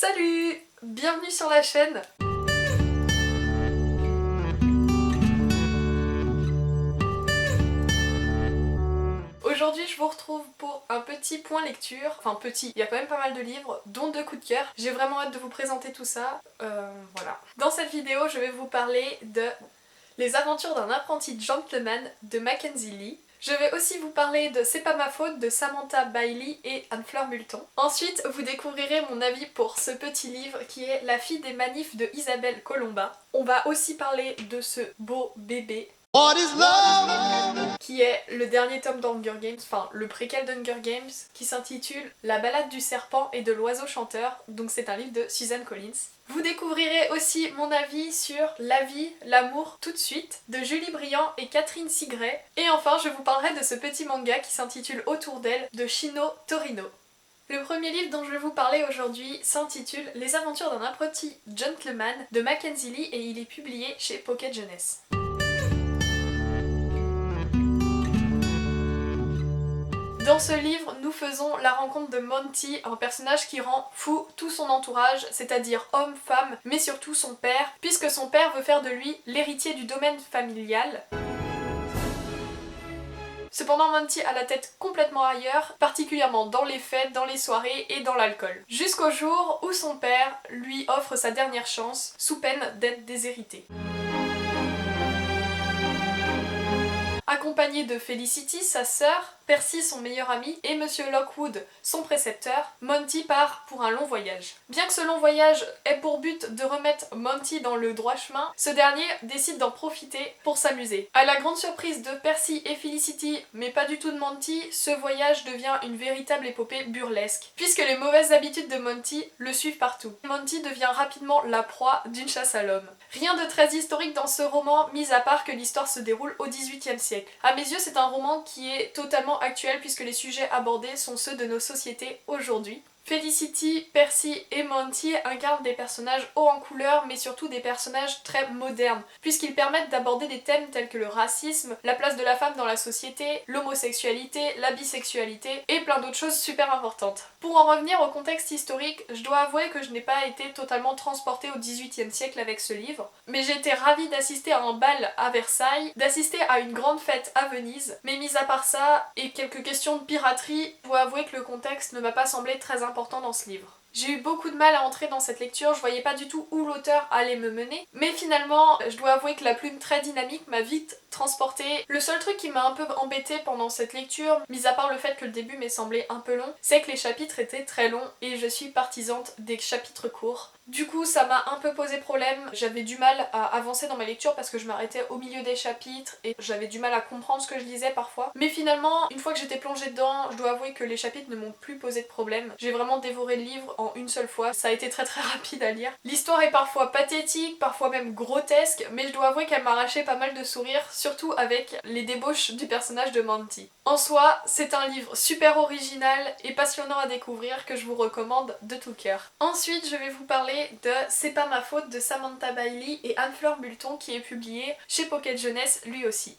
Salut! Bienvenue sur la chaîne! Aujourd'hui je vous retrouve pour un petit point lecture, enfin petit, il y a quand même pas mal de livres, dont 2 coups de cœur. J'ai vraiment hâte de vous présenter tout ça, voilà. Dans cette vidéo je vais vous parler de Les aventures d'un apprenti gentleman de Mackenzie Lee. Je vais aussi vous parler de C'est pas ma faute de Samantha Bailey et Anne-Fleur Multon. Ensuite, vous découvrirez mon avis pour ce petit livre qui est La fille des manifs de Isabelle Colomba. On va aussi parler de ce beau bébé What is love? qui est le dernier tome d'Hunger Games, enfin le préquel d'Hunger Games, qui s'intitule La balade du serpent et de l'oiseau chanteur, donc c'est un livre de Suzanne Collins. Vous découvrirez aussi mon avis sur La vie, l'amour, tout de suite, de Julie Briand et Catherine Sigret. Et enfin, je vous parlerai de ce petit manga qui s'intitule Autour d'elle, de Shino Torino. Le premier livre dont je vais vous parler aujourd'hui s'intitule Les aventures d'un apprenti gentleman de Mackenzie Lee et il est publié chez Pocket Jeunesse. Dans ce livre, nous faisons la rencontre de Monty, un personnage qui rend fou tout son entourage, c'est-à-dire homme, femme, mais surtout son père, puisque son père veut faire de lui l'héritier du domaine familial. Cependant, Monty a la tête complètement ailleurs, particulièrement dans les fêtes, dans les soirées et dans l'alcool. Jusqu'au jour où son père lui offre sa dernière chance, sous peine d'être déshérité. Accompagné de Felicity, sa sœur, Percy, son meilleur ami, et Monsieur Lockwood, son précepteur, Monty part pour un long voyage. Bien que ce long voyage ait pour but de remettre Monty dans le droit chemin, ce dernier décide d'en profiter pour s'amuser. À la grande surprise de Percy et Felicity, mais pas du tout de Monty, ce voyage devient une véritable épopée burlesque, puisque les mauvaises habitudes de Monty le suivent partout. Monty devient rapidement la proie d'une chasse à l'homme. Rien de très historique dans ce roman, mis à part que l'histoire se déroule au XVIIIe siècle. À mes yeux, c'est un roman qui est totalement actuel puisque les sujets abordés sont ceux de nos sociétés aujourd'hui. Felicity, Percy et Monty incarnent des personnages hauts en couleur mais surtout des personnages très modernes puisqu'ils permettent d'aborder des thèmes tels que le racisme, la place de la femme dans la société, l'homosexualité, la bisexualité et plein d'autres choses super importantes. Pour en revenir au contexte historique, je dois avouer que je n'ai pas été totalement transportée au XVIIIe siècle avec ce livre, mais j'ai été ravie d'assister à un bal à Versailles, d'assister à une grande fête à Venise, mais mis à part ça et quelques questions de piraterie, je dois avouer que le contexte ne m'a pas semblé très important dans ce livre. J'ai eu beaucoup de mal à entrer dans cette lecture, je voyais pas du tout où l'auteur allait me mener, mais finalement, je dois avouer que la plume très dynamique m'a vite transportée. Le seul truc qui m'a un peu embêtée pendant cette lecture, mis à part le fait que le début m'ait semblé un peu long, c'est que les chapitres étaient très longs et je suis partisante des chapitres courts. Du coup, ça m'a un peu posé problème, j'avais du mal à avancer dans ma lecture parce que je m'arrêtais au milieu des chapitres et j'avais du mal à comprendre ce que je lisais parfois. Mais finalement, une fois que j'étais plongée dedans, je dois avouer que les chapitres ne m'ont plus posé de problème. J'ai vraiment dévoré le livre en une seule fois, ça a été très rapide à lire. L'histoire est parfois pathétique, parfois même grotesque, mais je dois avouer qu'elle m'a arraché pas mal de sourires, surtout avec les débauches du personnage de Monty. En soi, c'est un livre super original et passionnant à découvrir que je vous recommande de tout cœur. Ensuite, je vais vous parler de C'est pas ma faute de Samantha Bailey et Anne-Fleur Multon qui est publié chez Pocket Jeunesse lui aussi.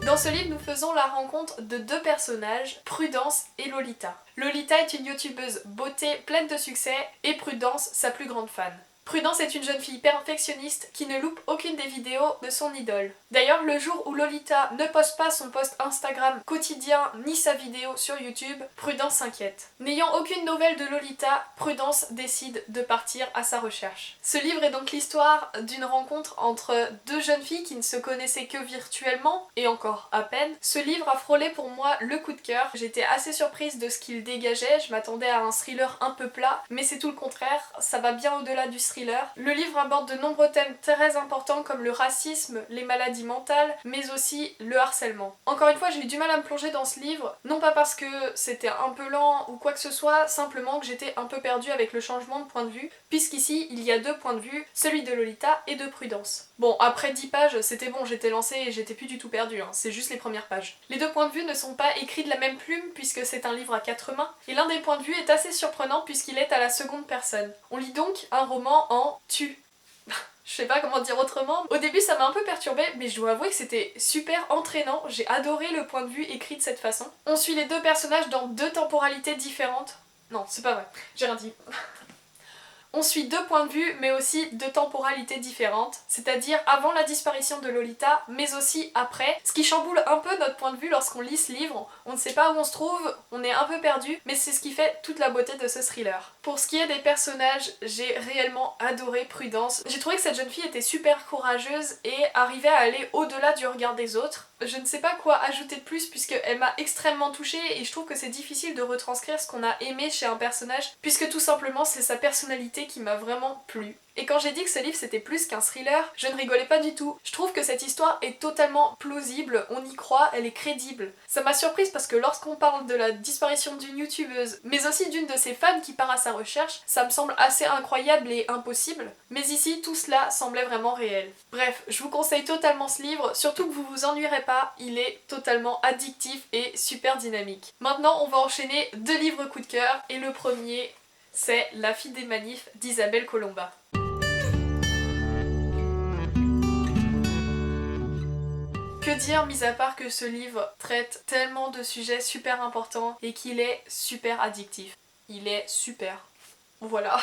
Dans ce livre, nous faisons la rencontre de 2 personnages, Prudence et Lolita. Lolita est une youtubeuse beauté pleine de succès et Prudence sa plus grande fan. Prudence est une jeune fille perfectionniste qui ne loupe aucune des vidéos de son idole. D'ailleurs, le jour où Lolita ne poste pas son post Instagram quotidien ni sa vidéo sur YouTube, Prudence s'inquiète. N'ayant aucune nouvelle de Lolita, Prudence décide de partir à sa recherche. Ce livre est donc l'histoire d'une rencontre entre 2 jeunes filles qui ne se connaissaient que virtuellement, et encore à peine. Ce livre a frôlé pour moi le coup de cœur. J'étais assez surprise de ce qu'il dégageait, je m'attendais à un thriller un peu plat, mais c'est tout le contraire, ça va bien au-delà du thriller. Le livre aborde de nombreux thèmes très importants comme le racisme, les maladies mentales, mais aussi le harcèlement. Encore une fois, j'ai eu du mal à me plonger dans ce livre, non pas parce que c'était un peu lent ou quoi que ce soit, simplement que j'étais un peu perdue avec le changement de point de vue, puisqu'ici il y a 2 points de vue, celui de Lolita et de Prudence. Bon, après 10 pages, c'était bon, j'étais lancée et j'étais plus du tout perdue, hein. C'est juste les premières pages. Les 2 points de vue ne sont pas écrits de la même plume puisque c'est un livre à 4 mains, et l'un des points de vue est assez surprenant puisqu'il est à la seconde personne. On lit donc un roman en tu. Je sais pas comment dire autrement. Au début ça m'a un peu perturbée, mais je dois avouer que c'était super entraînant. J'ai adoré le point de vue écrit de cette façon. On suit les deux personnages dans deux temporalités différentes. Non, c'est pas vrai, j'ai rien dit. On suit deux points de vue, mais aussi deux temporalités différentes, c'est-à-dire avant la disparition de Lolita, mais aussi après, ce qui chamboule un peu notre point de vue lorsqu'on lit ce livre. On ne sait pas où on se trouve, on est un peu perdu, mais c'est ce qui fait toute la beauté de ce thriller. Pour ce qui est des personnages, j'ai réellement adoré Prudence. J'ai trouvé que cette jeune fille était super courageuse et arrivait à aller au-delà du regard des autres. Je ne sais pas quoi ajouter de plus puisqu'elle m'a extrêmement touchée et je trouve que c'est difficile de retranscrire ce qu'on a aimé chez un personnage puisque tout simplement c'est sa personnalité qui m'a vraiment plu. Et quand j'ai dit que ce livre c'était plus qu'un thriller, je ne rigolais pas du tout. Je trouve que cette histoire est totalement plausible, on y croit, elle est crédible. Ça m'a surprise parce que lorsqu'on parle de la disparition d'une youtubeuse, mais aussi d'une de ses fans qui part à sa recherche, ça me semble assez incroyable et impossible. Mais ici, tout cela semblait vraiment réel. Bref, je vous conseille totalement ce livre, surtout que vous vous ennuierez pas, il est totalement addictif et super dynamique. Maintenant, on va enchaîner deux livres coup de cœur, et le premier, c'est La fille des manifs d'Isabelle Colomba. Que dire mis à part que ce livre traite tellement de sujets super importants et qu'il est super addictif. Il est super. Voilà.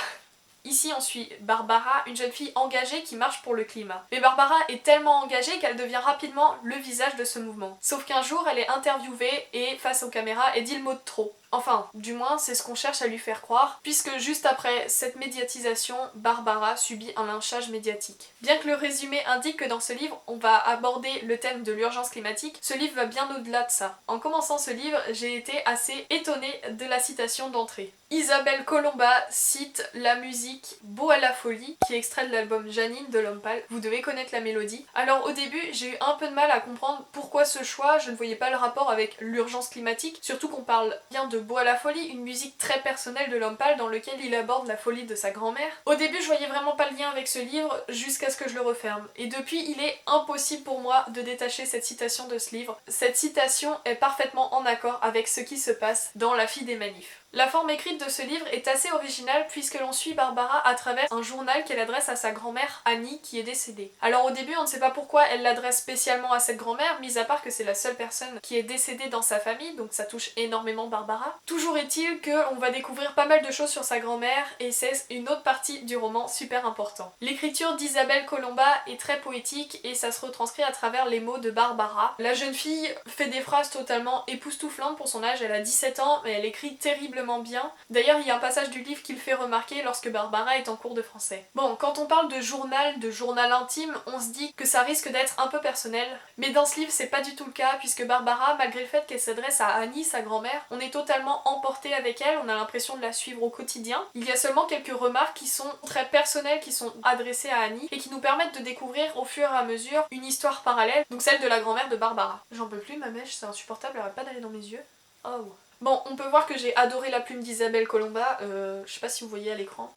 Ici on suit Barbara, une jeune fille engagée qui marche pour le climat. Mais Barbara est tellement engagée qu'elle devient rapidement le visage de ce mouvement. Sauf qu'un jour elle est interviewée et face aux caméras elle dit le mot de trop. Enfin, du moins c'est ce qu'on cherche à lui faire croire, puisque juste après cette médiatisation, Barbara subit un lynchage médiatique. Bien que le résumé indique que dans ce livre, on va aborder le thème de l'urgence climatique, ce livre va bien au-delà de ça. En commençant ce livre, j'ai été assez étonnée de la citation d'entrée. Isabelle Colomba cite la musique Beau à la folie, qui est extrait de l'album Janine de L'Homme Pâle. Vous devez connaître la mélodie. Alors au début, j'ai eu un peu de mal à comprendre pourquoi ce choix, je ne voyais pas le rapport avec l'urgence climatique, surtout qu'on parle bien de Beau à la folie, une musique très personnelle de L'Homme Pâle dans lequel il aborde la folie de sa grand-mère. Au début, je voyais vraiment pas le lien avec ce livre jusqu'à ce que je le referme. Et depuis, il est impossible pour moi de détacher cette citation de ce livre. Cette citation est parfaitement en accord avec ce qui se passe dans La fille des manifs. La forme écrite de ce livre est assez originale puisque l'on suit Barbara à travers un journal qu'elle adresse à sa grand-mère Annie qui est décédée. Alors au début on ne sait pas pourquoi elle l'adresse spécialement à cette grand-mère, mis à part que c'est la seule personne qui est décédée dans sa famille, donc ça touche énormément Barbara. Toujours est-il qu'on va découvrir pas mal de choses sur sa grand-mère et c'est une autre partie du roman super important. L'écriture d'Isabelle Colomba est très poétique et ça se retranscrit à travers les mots de Barbara. La jeune fille fait des phrases totalement époustouflantes pour son âge, elle a 17 ans mais elle écrit terriblement bien. D'ailleurs, il y a un passage du livre qui le fait remarquer lorsque Barbara est en cours de français. Bon, quand on parle de journal intime, on se dit que ça risque d'être un peu personnel, mais dans ce livre, c'est pas du tout le cas, puisque Barbara, malgré le fait qu'elle s'adresse à Annie, sa grand-mère, on est totalement emporté avec elle, on a l'impression de la suivre au quotidien. Il y a seulement quelques remarques qui sont très personnelles, qui sont adressées à Annie, et qui nous permettent de découvrir au fur et à mesure une histoire parallèle, donc celle de la grand-mère de Barbara. J'en peux plus, ma mèche, c'est insupportable, elle arrête pas d'aller dans mes yeux. Oh. Bon, on peut voir que j'ai adoré la plume d'Isabelle Colomba, je sais pas si vous voyez à l'écran,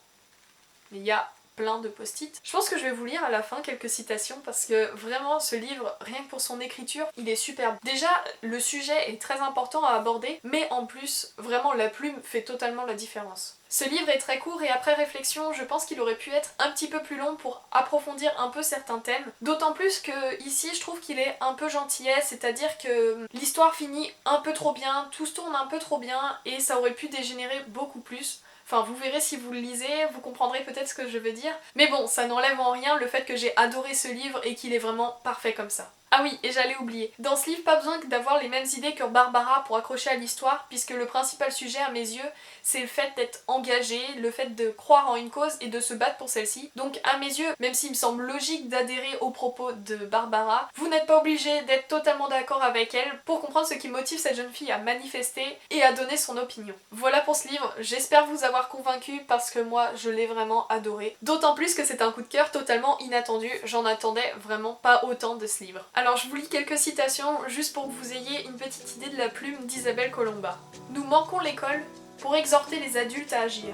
mais il y a plein de post-it. Je pense que je vais vous lire à la fin quelques citations parce que vraiment ce livre, rien que pour son écriture, il est superbe. Déjà, le sujet est très important à aborder, mais en plus, vraiment la plume fait totalement la différence. Ce livre est très court et après réflexion, je pense qu'il aurait pu être un petit peu plus long pour approfondir un peu certains thèmes. D'autant plus que ici, je trouve qu'il est un peu gentillet, c'est-à-dire que l'histoire finit un peu trop bien, tout se tourne un peu trop bien et ça aurait pu dégénérer beaucoup plus. Enfin, vous verrez si vous le lisez, vous comprendrez peut-être ce que je veux dire. Mais bon, ça n'enlève en rien le fait que j'ai adoré ce livre et qu'il est vraiment parfait comme ça. Ah oui, et j'allais oublier. Dans ce livre, pas besoin d'avoir les mêmes idées que Barbara pour accrocher à l'histoire, puisque le principal sujet à mes yeux, c'est le fait d'être engagé, le fait de croire en une cause et de se battre pour celle-ci. Donc à mes yeux, même s'il me semble logique d'adhérer aux propos de Barbara, vous n'êtes pas obligé d'être totalement d'accord avec elle pour comprendre ce qui motive cette jeune fille à manifester et à donner son opinion. Voilà pour ce livre, j'espère vous avoir convaincu parce que moi je l'ai vraiment adoré. D'autant plus que c'est un coup de cœur totalement inattendu, j'en attendais vraiment pas autant de ce livre. Alors je vous lis quelques citations juste pour que vous ayez une petite idée de la plume d'Isabelle Colomba. Nous manquons l'école pour exhorter les adultes à agir,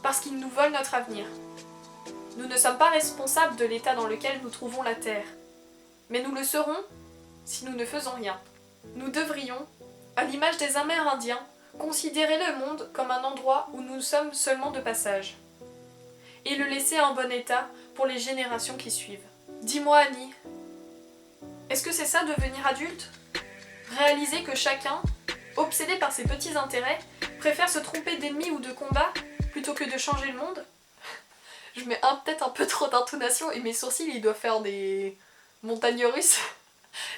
parce qu'ils nous volent notre avenir. Nous ne sommes pas responsables de l'état dans lequel nous trouvons la Terre, mais nous le serons si nous ne faisons rien. Nous devrions, à l'image des Amérindiens, considérer le monde comme un endroit où nous sommes seulement de passage, et le laisser en bon état pour les générations qui suivent. Dis-moi Annie, est-ce que c'est ça devenir adulte? Réaliser que chacun, obsédé par ses petits intérêts, préfère se tromper d'ennemis ou de combat plutôt que de changer le monde? Je mets peut-être un peu trop d'intonation et mes sourcils ils doivent faire des montagnes russes.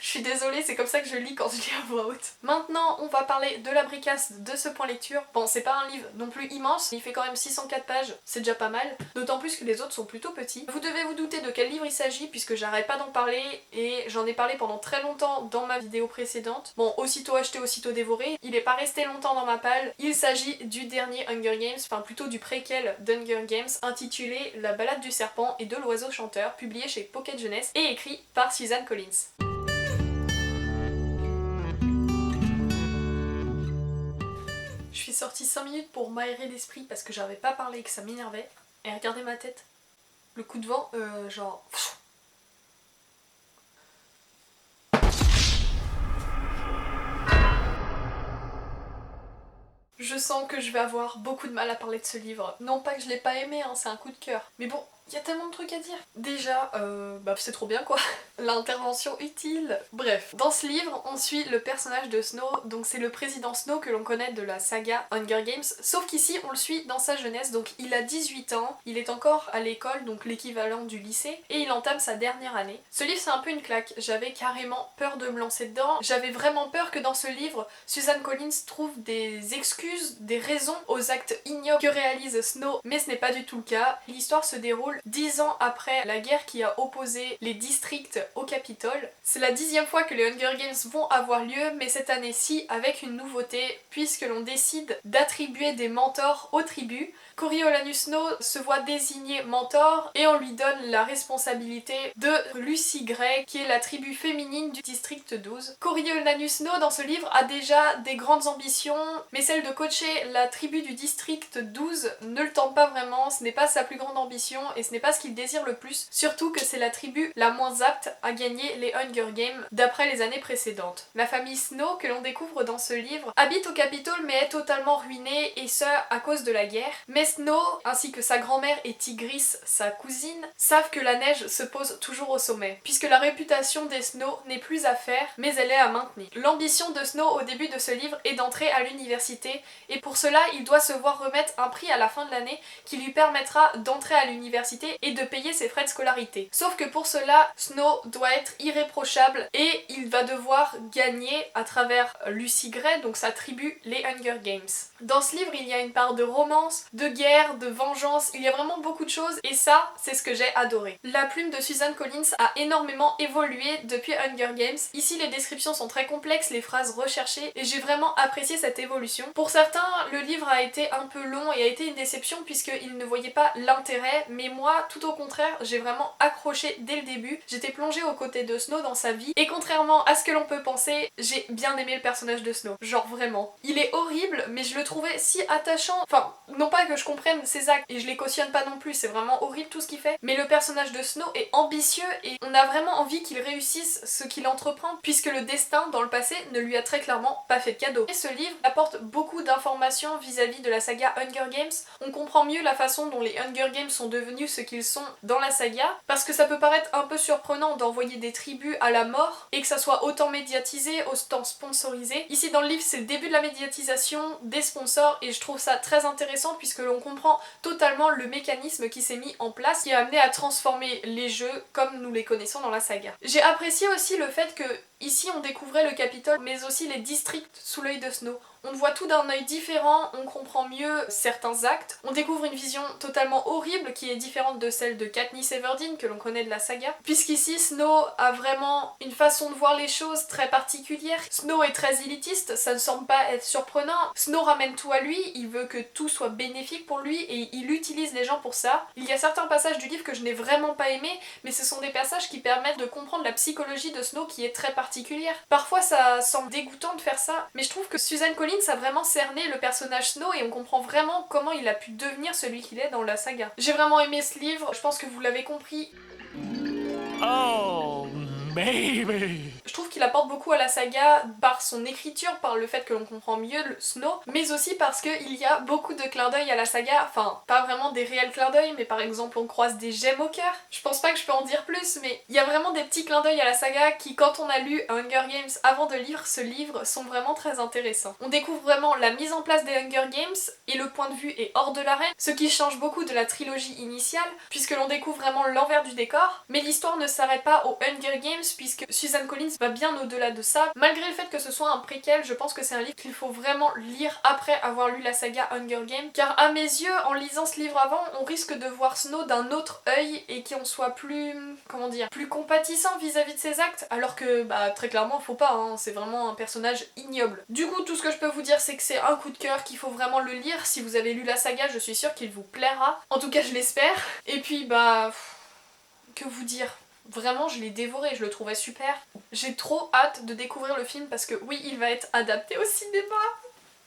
Je suis désolée, c'est comme ça que je lis quand je lis à voix haute. Maintenant, on va parler de la bricasse de ce point lecture. Bon, c'est pas un livre non plus immense, il fait quand même 604 pages, c'est déjà pas mal. D'autant plus que les autres sont plutôt petits. Vous devez vous douter de quel livre il s'agit, puisque j'arrête pas d'en parler, et j'en ai parlé pendant très longtemps dans ma vidéo précédente. Bon, aussitôt acheté, aussitôt dévoré. Il est pas resté longtemps dans ma palle. Il s'agit du dernier Hunger Games, enfin plutôt du préquel d'Hunger Games, intitulé La balade du serpent et de l'oiseau chanteur, publié chez Pocket Jeunesse et écrit par Suzanne Collins. Je suis sortie 5 minutes pour m'aérer l'esprit parce que j'avais pas parlé et que ça m'énervait. Et regardez ma tête. Le coup de vent, genre... Je sens que je vais avoir beaucoup de mal à parler de ce livre. Non pas que je l'ai pas aimé, hein, c'est un coup de cœur. Mais bon, il y a tellement de trucs à dire. Déjà, c'est trop bien quoi. L'intervention utile. Bref, dans ce livre, on suit le personnage de Snow, donc c'est le président Snow que l'on connaît de la saga Hunger Games, sauf qu'ici on le suit dans sa jeunesse, donc il a 18 ans, il est encore à l'école, donc l'équivalent du lycée, et il entame sa dernière année. Ce livre c'est un peu une claque, j'avais carrément peur de me lancer dedans, j'avais vraiment peur que dans ce livre, Suzanne Collins trouve des excuses, des raisons aux actes ignobles que réalise Snow, mais ce n'est pas du tout le cas. L'histoire se déroule 10 ans après la guerre qui a opposé les districts au Capitole. C'est la 10e fois que les Hunger Games vont avoir lieu, mais cette année-ci avec une nouveauté, puisque l'on décide d'attribuer des mentors aux tribus. Coriolanus Snow se voit désigné mentor et on lui donne la responsabilité de Lucy Gray, qui est la tribu féminine du district 12. Coriolanus Snow dans ce livre a déjà des grandes ambitions, mais celle de coacher la tribu du district 12 ne le tente pas vraiment, ce n'est pas sa plus grande ambition et ce n'est pas ce qu'il désire le plus, surtout que c'est la tribu la moins apte à gagner les Hunger Games d'après les années précédentes. La famille Snow que l'on découvre dans ce livre habite au Capitole mais est totalement ruinée et ce à cause de la guerre. Mais Snow, ainsi que sa grand-mère et Tigris, sa cousine, savent que la neige se pose toujours au sommet, puisque la réputation des Snow n'est plus à faire, mais elle est à maintenir. L'ambition de Snow au début de ce livre est d'entrer à l'université, et pour cela il doit se voir remettre un prix à la fin de l'année qui lui permettra d'entrer à l'université et de payer ses frais de scolarité. Sauf que pour cela, Snow doit être irréprochable et il va devoir gagner à travers Lucy Gray, donc sa tribu, les Hunger Games. Dans ce livre, il y a une part de romance, de guerre, de vengeance, il y a vraiment beaucoup de choses et ça, c'est ce que j'ai adoré. La plume de Suzanne Collins a énormément évolué depuis Hunger Games. Ici, les descriptions sont très complexes, les phrases recherchées et j'ai vraiment apprécié cette évolution. Pour certains, le livre a été un peu long et a été une déception puisqu'ils ne voyaient pas l'intérêt, mais moi, tout au contraire, j'ai vraiment accroché dès le début. J'étais plongée aux côtés de Snow dans sa vie et contrairement à ce que l'on peut penser, j'ai bien aimé le personnage de Snow. Genre vraiment. Il est horrible, mais je le trouvais si attachant. Enfin, non pas que je comprenne ses actes et je les cautionne pas non plus, c'est vraiment horrible tout ce qu'il fait, mais le personnage de Snow est ambitieux et on a vraiment envie qu'il réussisse ce qu'il entreprend puisque le destin dans le passé ne lui a très clairement pas fait de cadeau. Et ce livre apporte beaucoup d'informations vis-à-vis de la saga Hunger Games. On comprend mieux la façon dont les Hunger Games sont devenus ce qu'ils sont dans la saga parce que ça peut paraître un peu surprenant d'envoyer des tribus à la mort et que ça soit autant médiatisé, autant sponsorisé. Ici dans le livre c'est le début de la médiatisation des sponsors et je trouve ça très intéressant puisque l'on comprend totalement le mécanisme qui s'est mis en place qui a amené à transformer les jeux comme nous les connaissons dans la saga. J'ai apprécié aussi le fait que ici on découvrait le Capitole mais aussi les districts sous l'œil de Snow. On voit tout d'un œil différent, on comprend mieux certains actes, on découvre une vision totalement horrible qui est différente de celle de Katniss Everdeen que l'on connaît de la saga, puisqu'ici Snow a vraiment une façon de voir les choses très particulière. Snow est très élitiste, ça ne semble pas être surprenant. Snow ramène tout à lui, il veut que tout soit bénéfique pour lui et il utilise les gens pour ça. Il y a certains passages du livre que je n'ai vraiment pas aimé, mais ce sont des passages qui permettent de comprendre la psychologie de Snow qui est très particulière. Parfois ça semble dégoûtant de faire ça, mais je trouve que Suzanne Collins a vraiment cerné le personnage Snow et on comprend vraiment comment il a pu devenir celui qu'il est dans la saga. J'ai vraiment aimé ce livre, je pense que vous l'avez compris. Oh Maybe. Je trouve qu'il apporte beaucoup à la saga par son écriture, par le fait que l'on comprend mieux le Snow, mais aussi parce qu'il y a beaucoup de clins d'œil à la saga, enfin pas vraiment des réels clins d'œil, mais par exemple on croise des gemmes au cœur. Je pense pas que je peux en dire plus, mais il y a vraiment des petits clins d'œil à la saga qui, quand on a lu Hunger Games avant de lire ce livre, sont vraiment très intéressants. On découvre vraiment la mise en place des Hunger Games et le point de vue est hors de l'arène, ce qui change beaucoup de la trilogie initiale, puisque l'on découvre vraiment l'envers du décor, mais l'histoire ne s'arrête pas aux Hunger Games, puisque Suzanne Collins va bien au-delà de ça. Malgré le fait que ce soit un préquel, je pense que c'est un livre qu'il faut vraiment lire après avoir lu la saga Hunger Games, car à mes yeux, en lisant ce livre avant, on risque de voir Snow d'un autre œil et qu'on soit plus, comment dire, plus compatissant vis-à-vis de ses actes, alors que, bah, très clairement, faut pas, hein, c'est vraiment un personnage ignoble. Du coup, tout ce que je peux vous dire, c'est que c'est un coup de cœur, qu'il faut vraiment le lire. Si vous avez lu la saga, je suis sûre qu'il vous plaira. En tout cas, je l'espère. Et puis, bah, que vous dire ? Vraiment, je l'ai dévoré, je le trouvais super. J'ai trop hâte de découvrir le film parce que oui, il va être adapté au cinéma.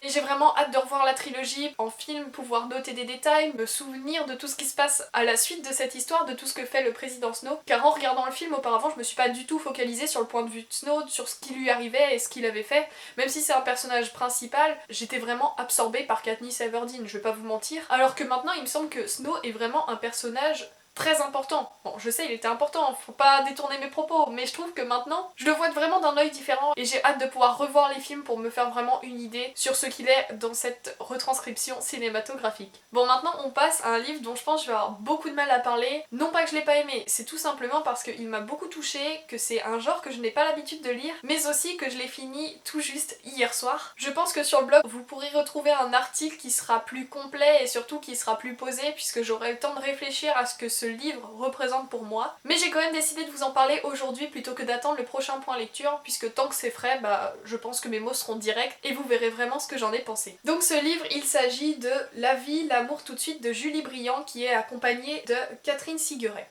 Et j'ai vraiment hâte de revoir la trilogie en film, pouvoir noter des détails, me souvenir de tout ce qui se passe à la suite de cette histoire, de tout ce que fait le président Snow. Car en regardant le film auparavant, je me suis pas du tout focalisée sur le point de vue de Snow, sur ce qui lui arrivait et ce qu'il avait fait. Même si c'est un personnage principal, j'étais vraiment absorbée par Katniss Everdeen, je vais pas vous mentir. Alors que maintenant, il me semble que Snow est vraiment un personnage très important. Bon, je sais, il était important, faut pas détourner mes propos, mais je trouve que maintenant, je le vois vraiment d'un œil différent et j'ai hâte de pouvoir revoir les films pour me faire vraiment une idée sur ce qu'il est dans cette retranscription cinématographique. Bon, maintenant on passe à un livre dont je pense que je vais avoir beaucoup de mal à parler. Non pas que je l'ai pas aimé, c'est tout simplement parce qu'il m'a beaucoup touchée, que c'est un genre que je n'ai pas l'habitude de lire, mais aussi que je l'ai fini tout juste hier soir. Je pense que sur le blog, vous pourrez retrouver un article qui sera plus complet et surtout qui sera plus posé, puisque j'aurai le temps de réfléchir à ce que ce livre représente pour moi. Mais j'ai quand même décidé de vous en parler aujourd'hui plutôt que d'attendre le prochain point lecture, puisque tant que c'est frais, bah je pense que mes mots seront directs et vous verrez vraiment ce que j'en ai pensé. Donc ce livre, il s'agit de La vie, l'amour tout de suite de Julie Briand, qui est accompagnée de Catherine Sigueret.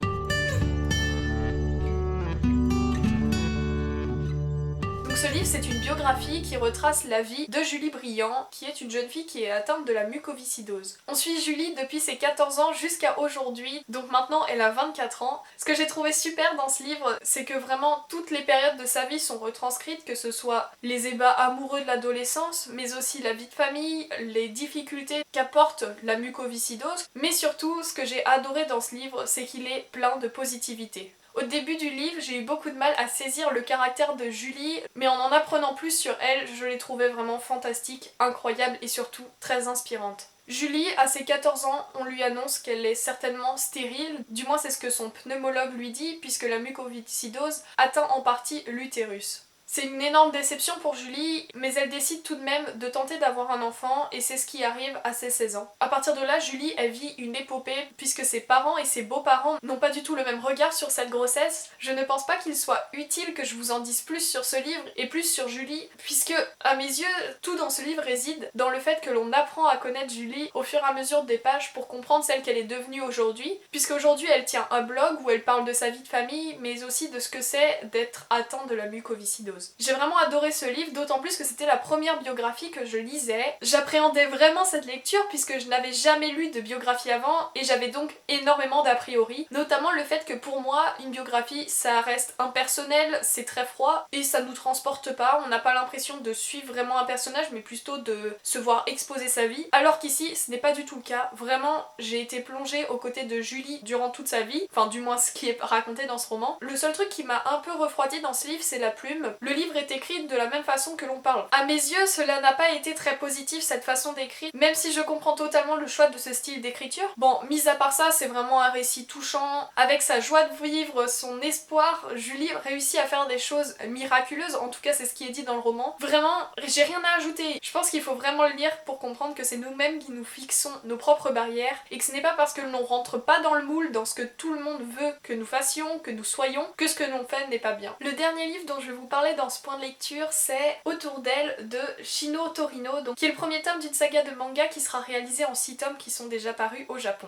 Ce livre, c'est une biographie qui retrace la vie de Julie Briand, qui est une jeune fille qui est atteinte de la mucoviscidose. On suit Julie depuis ses 14 ans jusqu'à aujourd'hui, donc maintenant elle a 24 ans. Ce que j'ai trouvé super dans ce livre, c'est que vraiment toutes les périodes de sa vie sont retranscrites, que ce soit les ébats amoureux de l'adolescence, mais aussi la vie de famille, les difficultés qu'apporte la mucoviscidose, mais surtout, ce que j'ai adoré dans ce livre, c'est qu'il est plein de positivité. Au début du livre, j'ai eu beaucoup de mal à saisir le caractère de Julie, mais en apprenant plus sur elle, je l'ai trouvée vraiment fantastique, incroyable et surtout très inspirante. Julie, à ses 14 ans, on lui annonce qu'elle est certainement stérile, du moins c'est ce que son pneumologue lui dit, puisque la mucoviscidose atteint en partie l'utérus. C'est une énorme déception pour Julie, mais elle décide tout de même de tenter d'avoir un enfant et c'est ce qui arrive à ses 16 ans. À partir de là, Julie, elle vit une épopée puisque ses parents et ses beaux-parents n'ont pas du tout le même regard sur cette grossesse. Je ne pense pas qu'il soit utile que je vous en dise plus sur ce livre et plus sur Julie, puisque à mes yeux, tout dans ce livre réside dans le fait que l'on apprend à connaître Julie au fur et à mesure des pages pour comprendre celle qu'elle est devenue aujourd'hui, puisqu'aujourd'hui elle tient un blog où elle parle de sa vie de famille, mais aussi de ce que c'est d'être atteint de la mucoviscidose. J'ai vraiment adoré ce livre, d'autant plus que c'était la première biographie que je lisais. J'appréhendais vraiment cette lecture puisque je n'avais jamais lu de biographie avant et j'avais donc énormément d'a priori, notamment le fait que pour moi, une biographie, ça reste impersonnel, c'est très froid et ça nous transporte pas, on n'a pas l'impression de suivre vraiment un personnage mais plutôt de se voir exposer sa vie, alors qu'ici, ce n'est pas du tout le cas. Vraiment, j'ai été plongée aux côtés de Julie durant toute sa vie, enfin du moins ce qui est raconté dans ce roman. Le seul truc qui m'a un peu refroidi dans ce livre, c'est la plume. Le livre est écrit de la même façon que l'on parle. À mes yeux, cela n'a pas été très positif cette façon d'écrire, même si je comprends totalement le choix de ce style d'écriture. Bon, mis à part ça, c'est vraiment un récit touchant. Avec sa joie de vivre, son espoir, Julie réussit à faire des choses miraculeuses, en tout cas c'est ce qui est dit dans le roman. Vraiment, j'ai rien à ajouter. Je pense qu'il faut vraiment le lire pour comprendre que c'est nous-mêmes qui nous fixons nos propres barrières et que ce n'est pas parce que l'on rentre pas dans le moule, dans ce que tout le monde veut que nous fassions, que nous soyons, que ce que l'on fait n'est pas bien. Le dernier livre dont je vais vous parler dans ce point de lecture, c'est Autour d'elle de Shino Torino, donc, qui est le premier tome d'une saga de manga qui sera réalisée en 6 tomes qui sont déjà parus au Japon.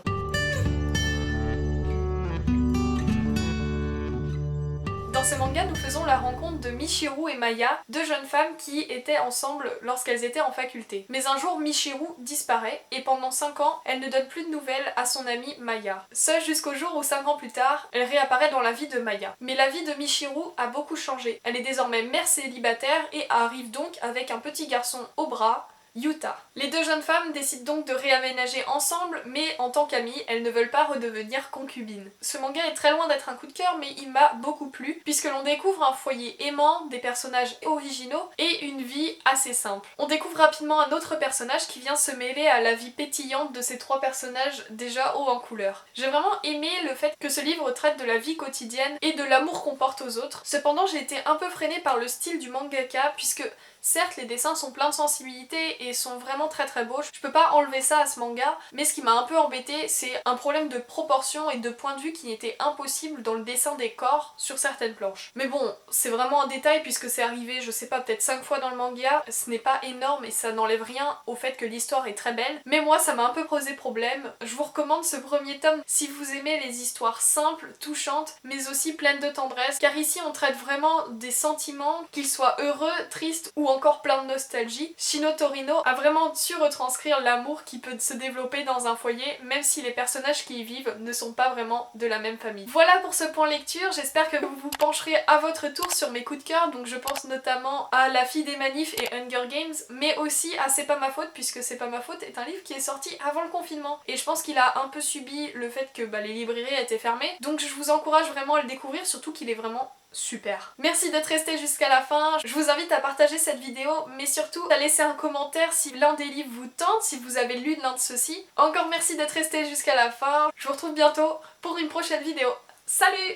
Dans Dans ce manga, nous faisons la rencontre de Michiru et Maya, deux jeunes femmes qui étaient ensemble lorsqu'elles étaient en faculté. Mais un jour, Michiru disparaît et pendant 5 ans, elle ne donne plus de nouvelles à son amie Maya. Ce jusqu'au jour où 5 ans plus tard, elle réapparaît dans la vie de Maya. Mais la vie de Michiru a beaucoup changé. Elle est désormais mère célibataire et arrive donc avec un petit garçon au bras, Yuta. Les deux jeunes femmes décident donc de réaménager ensemble, mais en tant qu'amies, elles ne veulent pas redevenir concubines. Ce manga est très loin d'être un coup de cœur, mais il m'a beaucoup plu, puisque l'on découvre un foyer aimant, des personnages originaux et une vie assez simple. On découvre rapidement un autre personnage qui vient se mêler à la vie pétillante de ces trois personnages déjà hauts en couleur. J'ai vraiment aimé le fait que ce livre traite de la vie quotidienne et de l'amour qu'on porte aux autres. Cependant, j'ai été un peu freinée par le style du mangaka, puisque certes, les dessins sont pleins de sensibilité et sont vraiment très beaux. Je peux pas enlever ça à ce manga, mais ce qui m'a un peu embêté, c'est un problème de proportion et de point de vue qui était impossible dans le dessin des corps sur certaines planches. Mais bon, c'est vraiment un détail puisque c'est arrivé, je sais pas, peut-être 5 fois dans le manga. Ce n'est pas énorme et ça n'enlève rien au fait que l'histoire est très belle. Mais moi, ça m'a un peu posé problème. Je vous recommande ce premier tome si vous aimez les histoires simples, touchantes, mais aussi pleines de tendresse, car ici on traite vraiment des sentiments, qu'ils soient heureux, tristes ou encore plein de nostalgie. Shino Torino a vraiment su retranscrire l'amour qui peut se développer dans un foyer, même si les personnages qui y vivent ne sont pas vraiment de la même famille. Voilà pour ce point lecture, j'espère que vous vous pencherez à votre tour sur mes coups de cœur, donc je pense notamment à La fille des manifs et Hunger Games, mais aussi à C'est pas ma faute, puisque C'est pas ma faute est un livre qui est sorti avant le confinement, et je pense qu'il a un peu subi le fait que les librairies étaient fermées, donc je vous encourage vraiment à le découvrir, surtout qu'il est vraiment super. Merci d'être resté jusqu'à la fin, je vous invite à partager cette vidéo, mais surtout à laisser un commentaire si l'un des livres vous tente, si vous avez lu l'un de ceux-ci. Encore merci d'être resté jusqu'à la fin, je vous retrouve bientôt pour une prochaine vidéo. Salut!